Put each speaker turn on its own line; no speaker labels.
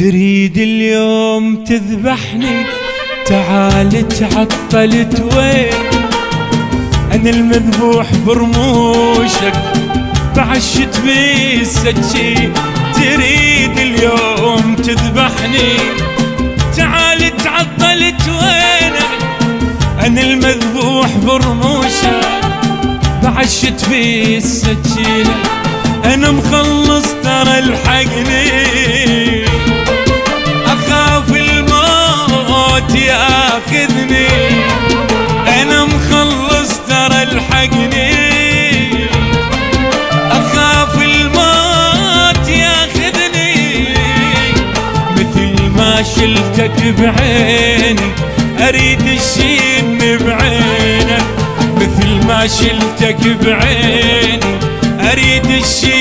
تريد اليوم تذبحني، تعال تعطلت وين؟ أنا المذبوح برموشك بعشت بالسكين. تريد اليوم تذبحني، تعال تعطلت وينك؟ أنا المذبوح برموشك بعشت بالسكينة. أنا مخلص ترى الحقني، أخاف الموت ياخذني. أنا مخلص ترى الحقني، أخاف الموت ياخذني. مثل ما شلتك بعيني أريد الشين بعينك، مثل ما شلتك بعيني أريد الشين